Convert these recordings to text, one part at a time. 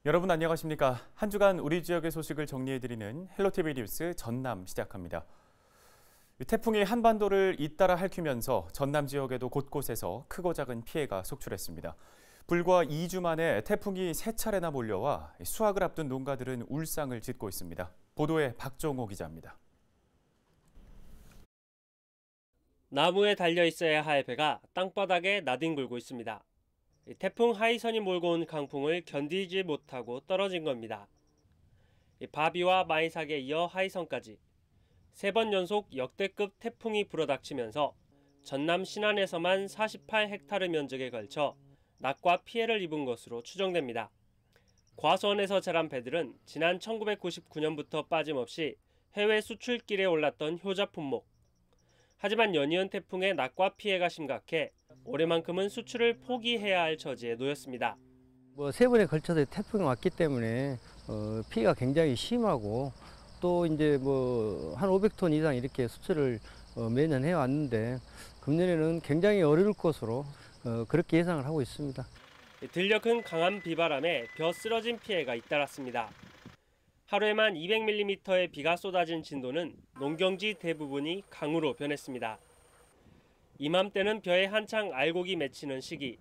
여러분 안녕하십니까? 한 주간 우리 지역의 소식을 정리해드리는 헬로티비 뉴스 전남 시작합니다. 태풍이 한반도를 잇따라 핥히면서 전남 지역에도 곳곳에서 크고 작은 피해가 속출했습니다. 불과 2주 만에 태풍이 세 차례나 몰려와 수확을 앞둔 농가들은 울상을 짓고 있습니다. 보도에 박종호 기자입니다. 나무에 달려 있어야 할 배가 땅바닥에 나뒹굴고 있습니다. 태풍 하이선이 몰고 온 강풍을 견디지 못하고 떨어진 겁니다. 바비와 마이삭에 이어 하이선까지 3번 연속 역대급 태풍이 불어닥치면서 전남 신안에서만 48헥타르 면적에 걸쳐 낙과 피해를 입은 것으로 추정됩니다. 과수원에서 자란 배들은 지난 1999년부터 빠짐없이 해외 수출길에 올랐던 효자 품목. 하지만 연이은 태풍의 낙과 피해가 심각해 올해만큼은 수출을 포기해야 할 처지에 놓였습니다. 세 번에 걸쳐서 태풍이 왔기 때문에 피해가 굉장히 심하고 또 이제 한 500톤 이상 이렇게 수출을 매년 해왔는데 금년에는 굉장히 어려울 것으로 그렇게 예상을 하고 있습니다. 들려 큰 강한 비바람에 벼 쓰러진 피해가 잇따랐습니다. 하루에만 200mm의 비가 쏟아진 진도는 농경지 대부분이 강으로 변했습니다. 이맘때는 벼에 한창 알곡이 맺히는 시기.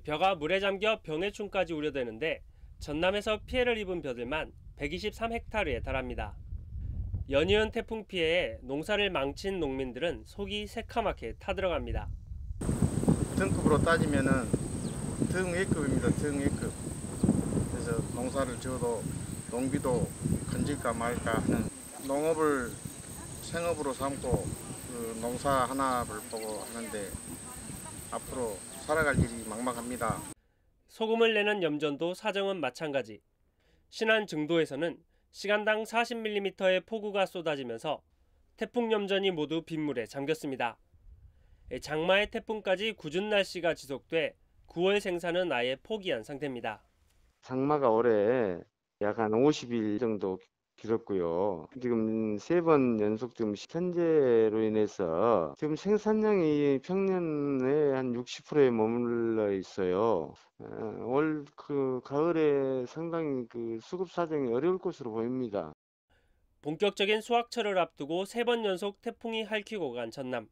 벼가 물에 잠겨 병해충까지 우려되는데 전남에서 피해를 입은 벼들만 123헥타르에 달합니다. 연이은 태풍 피해에 농사를 망친 농민들은 속이 새카맣게 타들어갑니다. 등급으로 따지면은 등위급입니다. 등위급. 그래서 농사를 지어도 농비도 건질까 말까 하는 농업을 생업으로 삼고 그 농사 하나를 보고 하는데 앞으로 살아갈 일이 막막합니다. 소금을 내는 염전도 사정은 마찬가지. 신안 증도에서는 시간당 40mm의 폭우가 쏟아지면서 태풍 염전이 모두 빗물에 잠겼습니다. 장마의 태풍까지 궂은 날씨가 지속돼 9월 생산은 아예 포기한 상태입니다. 장마가 올해 약 한 50일 정도 길었고요. 지금 3번 연속 지금 현재로 인해서 지금 생산량이 평년에 한 60%에 머물러 있어요. 올 가을에 상당히 수급 사정이 어려울 것으로 보입니다. 본격적인 수확철을 앞두고 3번 연속 태풍이 핥히고 간 전남.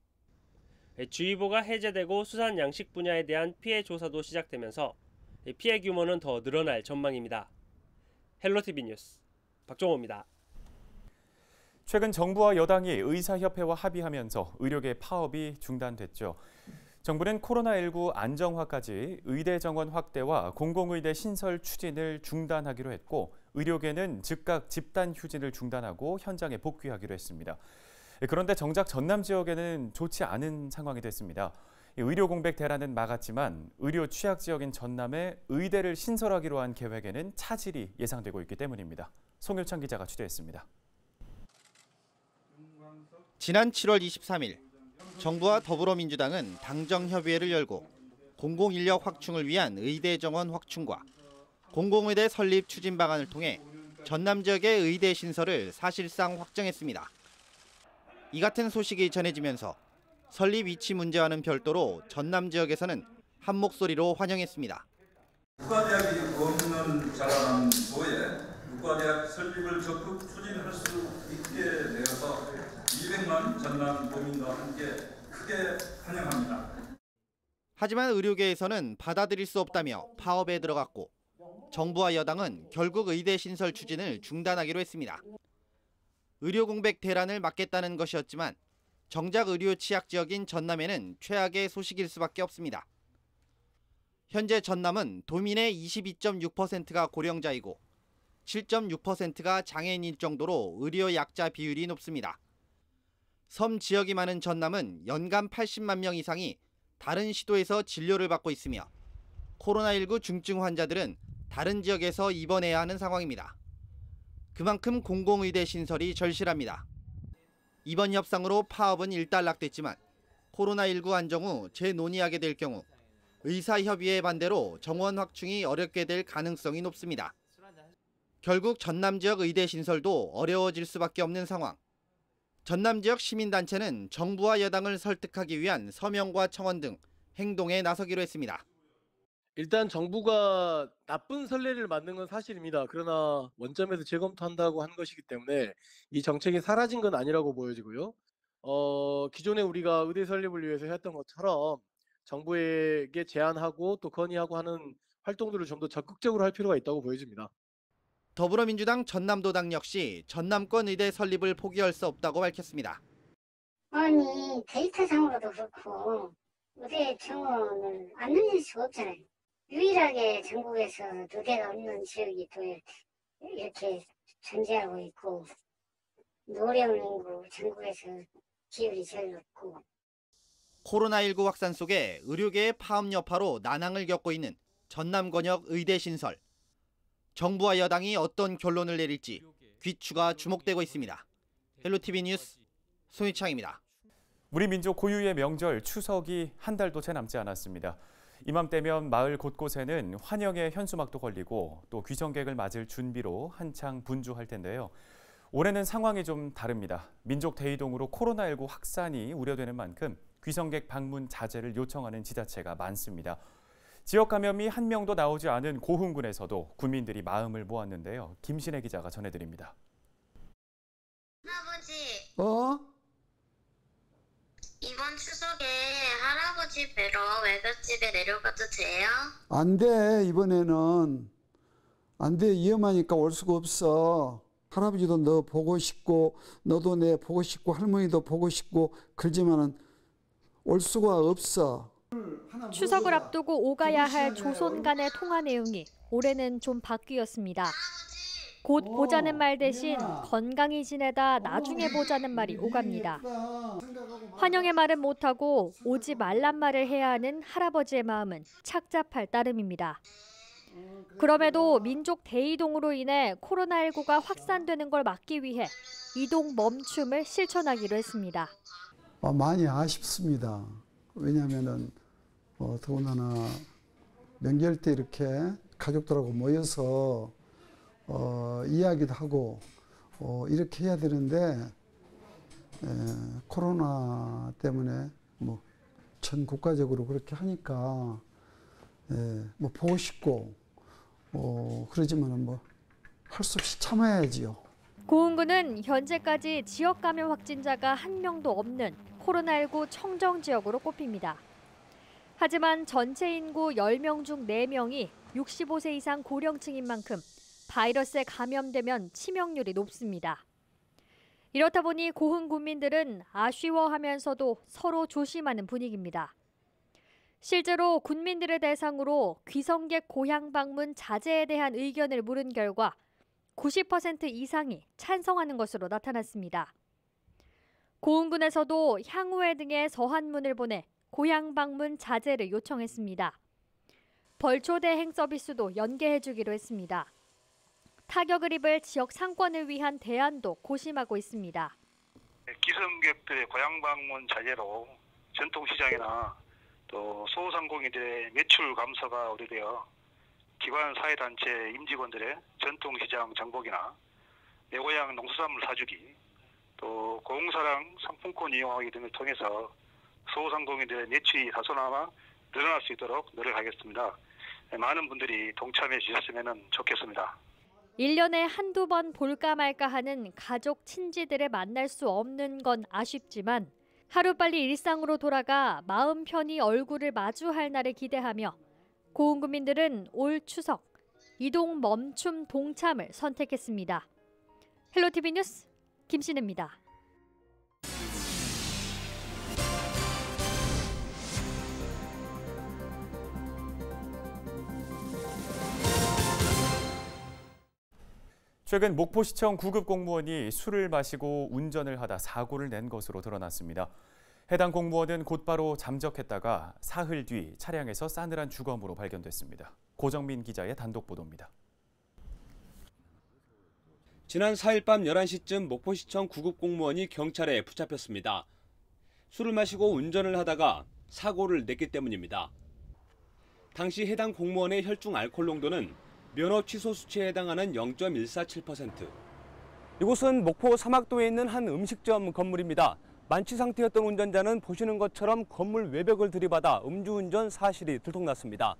주의보가 해제되고 수산 양식 분야에 대한 피해 조사도 시작되면서 피해 규모는 더 늘어날 전망입니다. 헬로티비 뉴스 박종호입니다. 최근 정부와 여당이 의사협회와 합의하면서 의료계 파업이 중단됐죠. 정부는 코로나19 안정화까지 의대 정원 확대와 공공의대 신설 추진을 중단하기로 했고 의료계는 즉각 집단 휴진을 중단하고 현장에 복귀하기로 했습니다. 그런데 정작 전남 지역에는 좋지 않은 상황이 됐습니다. 의료 공백 대란은 막았지만 의료 취약 지역인 전남에 의대를 신설하기로 한 계획에는 차질이 예상되고 있기 때문입니다. 송효창 기자가 취재했습니다. 지난 7월 23일 정부와 더불어민주당은 당정협의회를 열고 공공인력 확충을 위한 의대 정원 확충과 공공의대 설립 추진 방안을 통해 전남 지역의 의대 신설을 사실상 확정했습니다. 이 같은 소식이 전해지면서 설립 위치 문제와는 별도로 전남 지역에서는 한 목소리로 환영했습니다. 의과대학이 없는 자라난 도에 의과대학 설립을 적극 추진할 수 있게 되어서 200만 전남 도민과 함께 크게 환영합니다. 하지만 의료계에서는 받아들일 수 없다며 파업에 들어갔고 정부와 여당은 결국 의대 신설 추진을 중단하기로 했습니다. 의료 공백 대란을 막겠다는 것이었지만 정작 의료 취약 지역인 전남에는 최악의 소식일 수밖에 없습니다. 현재 전남은 도민의 22.6%가 고령자이고 7.6%가 장애인일 정도로 의료 약자 비율이 높습니다. 섬 지역이 많은 전남은 연간 80만 명 이상이 다른 시도에서 진료를 받고 있으며 코로나19 중증 환자들은 다른 지역에서 입원해야 하는 상황입니다. 그만큼 공공의대 신설이 절실합니다. 이번 협상으로 파업은 일단락됐지만 코로나19 안정 후 재논의하게 될 경우 의사협의회 반대로 정원 확충이 어렵게 될 가능성이 높습니다. 결국 전남 지역 의대 신설도 어려워질 수밖에 없는 상황. 전남 지역 시민단체는 정부와 여당을 설득하기 위한 서명과 청원 등 행동에 나서기로 했습니다. 일단 정부가 나쁜 선례를 만든 건 사실입니다. 그러나 원점에서 재검토한다고 한 것이기 때문에 이 정책이 사라진 건 아니라고 보여지고요. 기존에 우리가 의대 설립을 위해서 해왔던 것처럼 정부에게 제안하고 또 건의하고 하는 활동들을 좀 더 적극적으로 할 필요가 있다고 보여집니다. 더불어민주당 전남도당 역시 전남권 의대 설립을 포기할 수 없다고 밝혔습니다. 아니 데이터상으로도 그렇고 의대 정원을 안 늘릴 수가 없잖아요. 유일하게 전국에서 의대가 없는 지역이 또 이렇게 존재하고 있고 노령 인구 전국에서 비율이 제일 높고. 코로나19 확산 속에 의료계의 파업 여파로 난항을 겪고 있는 전남 권역 의대 신설. 정부와 여당이 어떤 결론을 내릴지 귀추가 주목되고 있습니다. 헬로티비 뉴스 손희창입니다. 우리 민족 고유의 명절 추석이 한 달도 채 남지 않았습니다. 이맘때면 마을 곳곳에는 환영의 현수막도 걸리고 또 귀성객을 맞을 준비로 한창 분주할 텐데요. 올해는 상황이 좀 다릅니다. 민족 대이동으로 코로나19 확산이 우려되는 만큼 귀성객 방문 자제를 요청하는 지자체가 많습니다. 지역 감염이 한 명도 나오지 않은 고흥군에서도 군민들이 마음을 모았는데요. 김신혜 기자가 전해드립니다. 할아버지. 이번 추석에 할아버지 뵈러 외갓집에 내려가도 돼요? 안 돼. 이번에는 안 돼. 위험하니까 올 수가 없어. 할아버지도 너 보고 싶고 너도 내 보고 싶고 할머니도 보고 싶고 그러지만은 올 수가 없어. 추석을 앞두고 오가야 할 조손 간의 통화 내용이 올해는 좀 바뀌었습니다. 곧 보자는 말 대신 건강히 지내다 나중에 보자는 말이 오갑니다. 환영의 말은 못하고 오지 말란 말을 해야 하는 할아버지의 마음은 착잡할 따름입니다. 그럼에도 민족 대이동으로 인해 코로나19가 확산되는 걸 막기 위해 이동 멈춤을 실천하기로 했습니다. 많이 아쉽습니다. 왜냐하면은 더군다나 명절 때 이렇게 가족들하고 모여서 이야기도 하고 이렇게 해야 되는데 코로나 때문에 뭐 전 국가적으로 그렇게 하니까 뭐 보고 싶고 그러지만은 뭐 할 수 없이 참아야지요. 고흥군은 현재까지 지역 감염 확진자가 한 명도 없는 코로나19 청정 지역으로 꼽힙니다. 하지만 전체 인구 10명 중 4명이 65세 이상 고령층인 만큼 바이러스에 감염되면 치명률이 높습니다. 이렇다 보니 고흥 군민들은 아쉬워하면서도 서로 조심하는 분위기입니다. 실제로 군민들을 대상으로 귀성객 고향 방문 자제에 대한 의견을 물은 결과 90% 이상이 찬성하는 것으로 나타났습니다. 고흥군에서도 향후회 등의 서한문을 보내 고향 방문 자제를 요청했습니다. 벌초 대행 서비스도 연계해주기로 했습니다. 타격을 입을 지역 상권을 위한 대안도 고심하고 있습니다. 기성객들의 고향 방문 자제로 전통시장이나 또 소상공인들의 매출 감소가 우려되어 기관 사회단체 임직원들의 전통시장 정복이나 내 고향 농수산물 사주기, 또 고흥사랑 상품권 이용하기 등을 통해서 소상공인들의 매출이 다소나마 늘어날 수 있도록 노력하겠습니다. 많은 분들이 동참해 주셨으면 좋겠습니다. 1년에 한두 번 볼까 말까 하는 가족, 친지들을 만날 수 없는 건 아쉽지만 하루빨리 일상으로 돌아가 마음 편히 얼굴을 마주할 날을 기대하며 고흥군민들은 올 추석 이동 멈춤 동참을 선택했습니다. 헬로티비 뉴스 김신혜입니다. 최근 목포시청 구급 공무원이 술을 마시고 운전을 하다 사고를 낸 것으로 드러났습니다. 해당 공무원은 곧바로 잠적했다가 사흘 뒤 차량에서 싸늘한 주검으로 발견됐습니다. 고정민 기자의 단독 보도입니다. 지난 4일 밤 11시쯤 목포시청 구급 공무원이 경찰에 붙잡혔습니다. 술을 마시고 운전을 하다가 사고를 냈기 때문입니다. 당시 해당 공무원의 혈중 알코올 농도는 면허 취소 수치에 해당하는 0.147%. 이곳은 목포 사막도에 있는 한 음식점 건물입니다. 만취 상태였던 운전자는 보시는 것처럼 건물 외벽을 들이받아 음주운전 사실이 들통났습니다.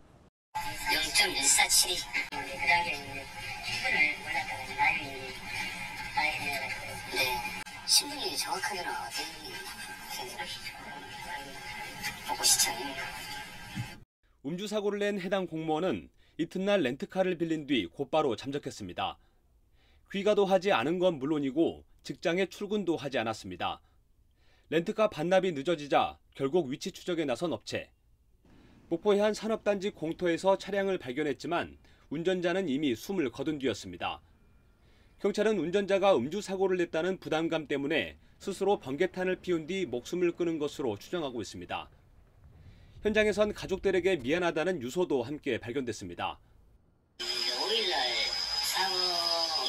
0.147이 그 당시에 신분을 몰랐다가 나중에 알게 돼가지고 네. 신분이 정확하게는 어떤 목포시청입니다. 음주 사고를 낸 해당 공무원은 이튿날 렌트카를 빌린 뒤 곧바로 잠적했습니다. 귀가도 하지 않은 건 물론이고 직장에 출근도 하지 않았습니다. 렌트카 반납이 늦어지자 결국 위치 추적에 나선 업체. 목포의 한 산업단지 공터에서 차량을 발견했지만 운전자는 이미 숨을 거둔 뒤였습니다. 경찰은 운전자가 음주 사고를 냈다는 부담감 때문에 스스로 번개탄을 피운 뒤 목숨을 끊은 것으로 추정하고 있습니다. 현장에선 가족들에게 미안하다는 유서도 함께 발견됐습니다. 5일날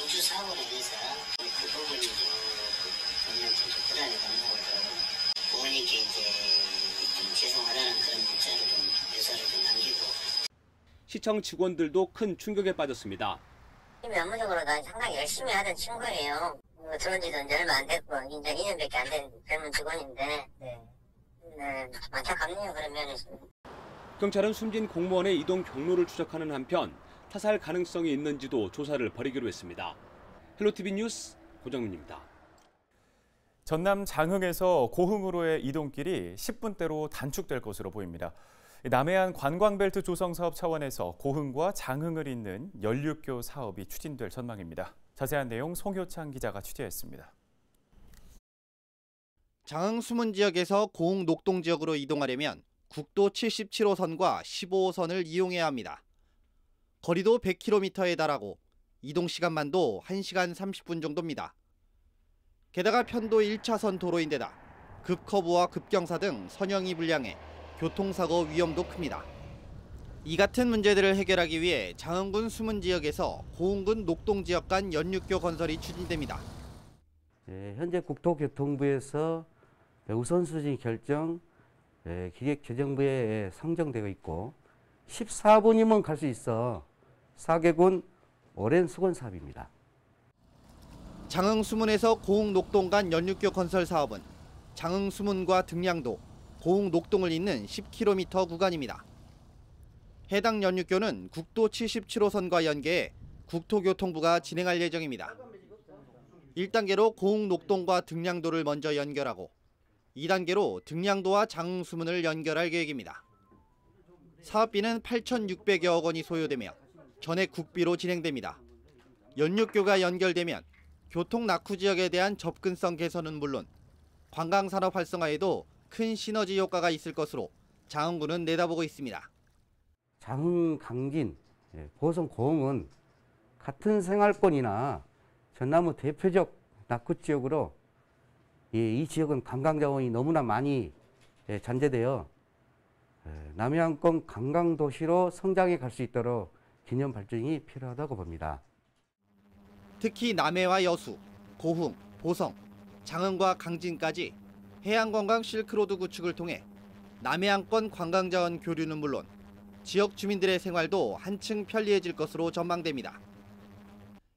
음주 사고로 인해서 그 부분이 좀 부담이 되는 거고 부모님께 좀 죄송하다는 그런 문자를 유서를 남기고. 시청 직원들도 큰 충격에 빠졌습니다. 업무적으로 난 상당히 열심히 하던 친구예요. 들어온 지도 이제 얼마 안 됐고 이제 2년밖에 안 된 젊은 직원인데 네, 안타깝네요. 그런 면에서. 경찰은 숨진 공무원의 이동 경로를 추적하는 한편 타살 가능성이 있는지도 조사를 벌이기로 했습니다. 헬로티비 뉴스 고정민입니다. 전남 장흥에서 고흥으로의 이동길이 10분대로 단축될 것으로 보입니다. 남해안 관광벨트 조성 사업 차원에서 고흥과 장흥을 잇는 연륙교 사업이 추진될 전망입니다. 자세한 내용 송효창 기자가 취재했습니다. 장흥 수문 지역에서 고흥 녹동 지역으로 이동하려면 국도 77호선과 15호선을 이용해야 합니다. 거리도 100km에 달하고 이동 시간만도 1시간 30분 정도입니다. 게다가 편도 1차선 도로인데다 급커브와 급경사 등 선형이 불량해 교통사고 위험도 큽니다. 이 같은 문제들을 해결하기 위해 장흥군 수문 지역에서 고흥군 녹동 지역 간 연륙교 건설이 추진됩니다. 현재 국토교통부에서 우선순위 결정 기획재정부에 상정되어 있고 14분이면 갈 수 있어 4개군 오랜 수건 사업입니다. 장흥 수문에서 고흥 녹동 간 연륙교 건설 사업은 장흥 수문과 등량도, 고흥 녹동을 잇는 10km 구간입니다. 해당 연륙교는 국도 77호선과 연계해 국토교통부가 진행할 예정입니다. 1단계로 고흥 녹동과 등량도를 먼저 연결하고 2단계로 등량도와 장흥 수문을 연결할 계획입니다. 사업비는 8,600여억 원이 소요되며 전액 국비로 진행됩니다. 연륙교가 연결되면 교통 낙후 지역에 대한 접근성 개선은 물론 관광산업 활성화에도 큰 시너지 효과가 있을 것으로 장흥군은 내다보고 있습니다. 장흥, 강진, 보성, 고흥은 같은 생활권이나 전남의 대표적 낙후 지역으로 이 지역은 관광 자원이 너무나 많이 잔재되어 남해안권 관광도시로 성장해 갈 수 있도록 균형 발전이 필요하다고 봅니다. 특히 남해와 여수, 고흥, 보성, 장흥과 강진까지 해양관광 실크로드 구축을 통해 남해안권 관광자원 교류는 물론 지역 주민들의 생활도 한층 편리해질 것으로 전망됩니다.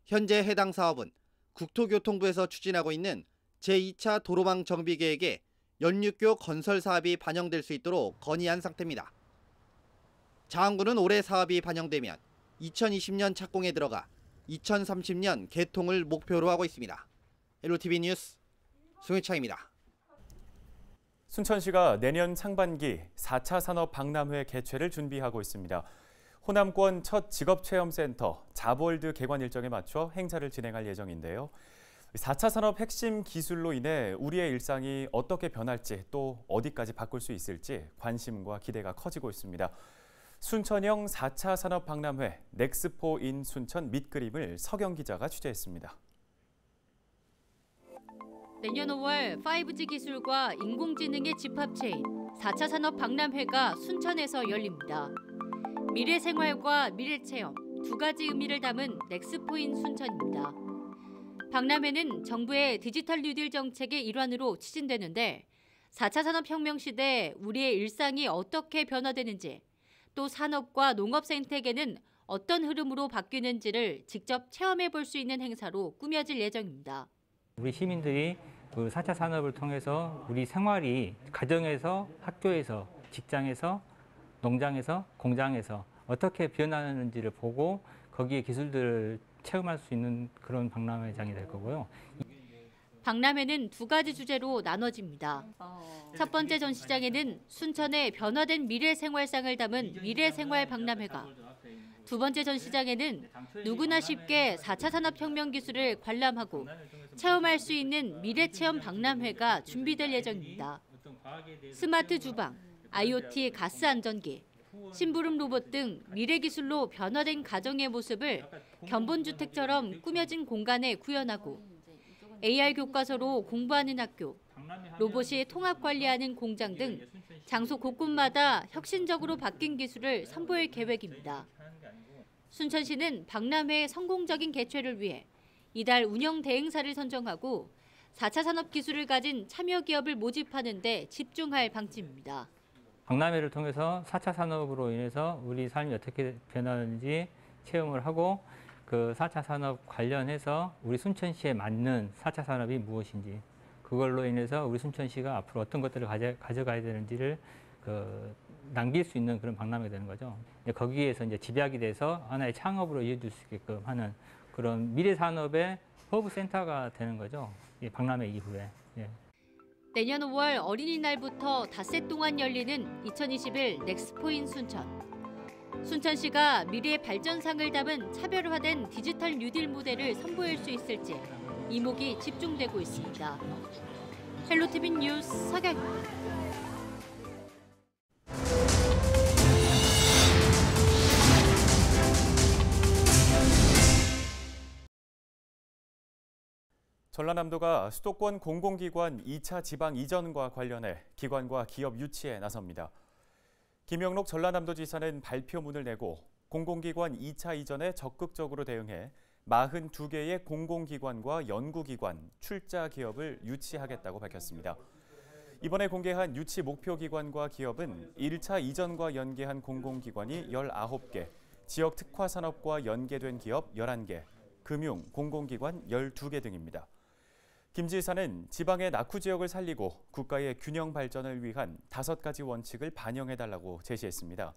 현재 해당 사업은 국토교통부에서 추진하고 있는 제2차 도로망 정비 계획에 연륙교 건설 사업이 반영될 수 있도록 건의한 상태입니다. 장흥군은 올해 사업이 반영되면 2020년 착공에 들어가 2030년 개통을 목표로 하고 있습니다. 헬로티비 뉴스 송혜창입니다. 순천시가 내년 상반기 4차 산업 박람회 개최를 준비하고 있습니다. 호남권 첫 직업체험센터 자볼드 개관 일정에 맞춰 행사를 진행할 예정인데요. 4차 산업 핵심 기술로 인해 우리의 일상이 어떻게 변할지 또 어디까지 바꿀 수 있을지 관심과 기대가 커지고 있습니다. 순천형 4차 산업 박람회 넥스포 인 순천 밑그림을 서경 기자가 취재했습니다. 내년 5월 5G 기술과 인공지능의 집합체인 4차 산업 박람회가 순천에서 열립니다. 미래생활과 미래체험 두 가지 의미를 담은 넥스포인 순천입니다. 박람회는 정부의 디지털 뉴딜 정책의 일환으로 추진되는데 4차 산업혁명 시대 우리의 일상이 어떻게 변화되는지 또 산업과 농업 생태계는 어떤 흐름으로 바뀌는지를 직접 체험해 볼 수 있는 행사로 꾸며질 예정입니다. 우리 시민들이 그 4차 산업을 통해서 우리 생활이 가정에서, 학교에서, 직장에서, 농장에서, 공장에서 어떻게 변하는지를 보고 거기에 기술들을 체험할 수 있는 그런 박람회장이 될 거고요. 박람회는 두 가지 주제로 나눠집니다. 첫 번째 전시장에는 순천의 변화된 미래생활상을 담은 미래생활 박람회가, 두 번째 전시장에는 누구나 쉽게 4차 산업혁명 기술을 관람하고 체험할 수 있는 미래체험 박람회가 준비될 예정입니다. 스마트 주방, IoT 가스 안전기, 심부름 로봇 등 미래 기술로 변화된 가정의 모습을 견본주택처럼 꾸며진 공간에 구현하고 AR 교과서로 공부하는 학교, 로봇이 통합 관리하는 공장 등 장소 곳곳마다 혁신적으로 바뀐 기술을 선보일 계획입니다. 순천시는 박람회 성공적인 개최를 위해 이달 운영 대행사를 선정하고 4차 산업 기술을 가진 참여 기업을 모집하는 데 집중할 방침입니다. 박람회를 통해서 4차 산업으로 인해서 우리 삶이 어떻게 변하는지 체험을 하고 그 4차 산업 관련해서 우리 순천시에 맞는 4차 산업이 무엇인지, 그걸로 인해서 우리 순천시가 앞으로 어떤 것들을 가져가야 되는지를 남길 수 있는 그런 박람회가 되는 거죠. 거기에서 이제 집약이 돼서 하나의 창업으로 이어질 수 있게끔 하는 그런 미래 산업의 허브 센터가 되는 거죠. 이 박람회 이후에. 예. 내년 5월 어린이날부터 닷새 동안 열리는 2021 넥스포인 순천. 순천시가 미래의 발전상을 담은 차별화된 디지털 뉴딜 모델을 선보일 수 있을지 이목이 집중되고 있습니다. 헬로티비 뉴스 서경입니다. 전라남도가 수도권 공공기관 2차 지방 이전과 관련해 기관과 기업 유치에 나섭니다. 김영록 전라남도지사는 발표문을 내고 공공기관 2차 이전에 적극적으로 대응해 42개의 공공기관과 연구기관, 출자 기업을 유치하겠다고 밝혔습니다. 이번에 공개한 유치 목표 기관과 기업은 1차 이전과 연계한 공공기관이 19개, 지역 특화산업과 연계된 기업 11개, 금융, 공공기관 12개 등입니다. 김 지사는 지방의 낙후 지역을 살리고 국가의 균형 발전을 위한 5가지 원칙을 반영해달라고 제시했습니다.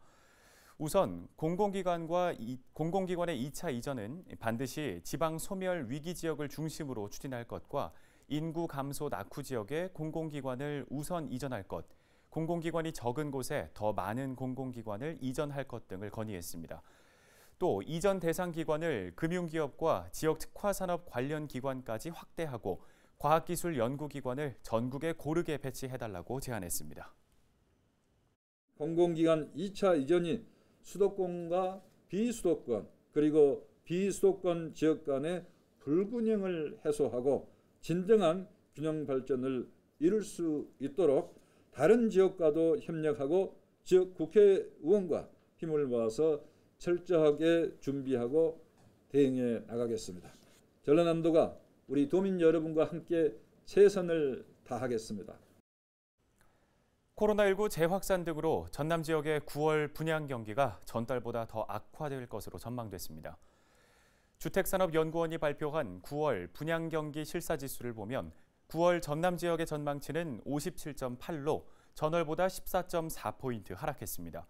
우선 공공기관의 2차 이전은 반드시 지방 소멸 위기 지역을 중심으로 추진할 것과 인구 감소 낙후 지역에 공공기관을 우선 이전할 것, 공공기관이 적은 곳에 더 많은 공공기관을 이전할 것 등을 건의했습니다. 또 이전 대상 기관을 금융기업과 지역 특화산업 관련 기관까지 확대하고 과학기술 연구기관을 전국에 고르게 배치해달라고 제안했습니다. 공공기관 2차 이전이 수도권과 비수도권 그리고 비수도권 지역 간의 불균형을 해소하고 진정한 균형 발전을 이룰 수 있도록 다른 지역과도 협력하고 지역 국회의원과 힘을 모아서 철저하게 준비하고 대응해 나가겠습니다. 전라남도가 우리 도민 여러분과 함께 최선을 다하겠습니다. 코로나19 재확산 등으로 전남 지역의 9월 분양 경기가 전달보다 더 악화될 것으로 전망됐습니다. 주택산업연구원이 발표한 9월 분양 경기 실사지수를 보면 9월 전남 지역의 전망치는 57.8로 전월보다 14.4포인트 하락했습니다.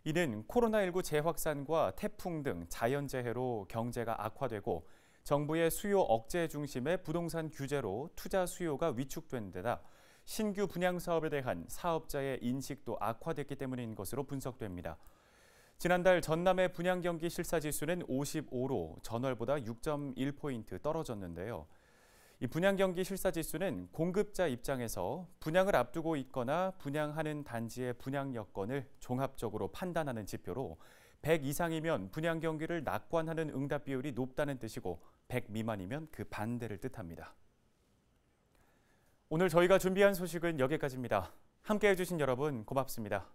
이는 코로나19 재확산과 태풍 등 자연재해로 경제가 악화되고 정부의 수요 억제 중심의 부동산 규제로 투자 수요가 위축된 데다 신규 분양 사업에 대한 사업자의 인식도 악화됐기 때문인 것으로 분석됩니다. 지난달 전남의 분양 경기 실사지수는 55로 전월보다 6.1포인트 떨어졌는데요. 이 분양 경기 실사지수는 공급자 입장에서 분양을 앞두고 있거나 분양하는 단지의 분양 여건을 종합적으로 판단하는 지표로 100 이상이면 분양 경기를 낙관하는 응답 비율이 높다는 뜻이고 100 미만이면 그 반대를 뜻합니다. 오늘 저희가 준비한 소식은 여기까지입니다. 함께해 주신 여러분 고맙습니다.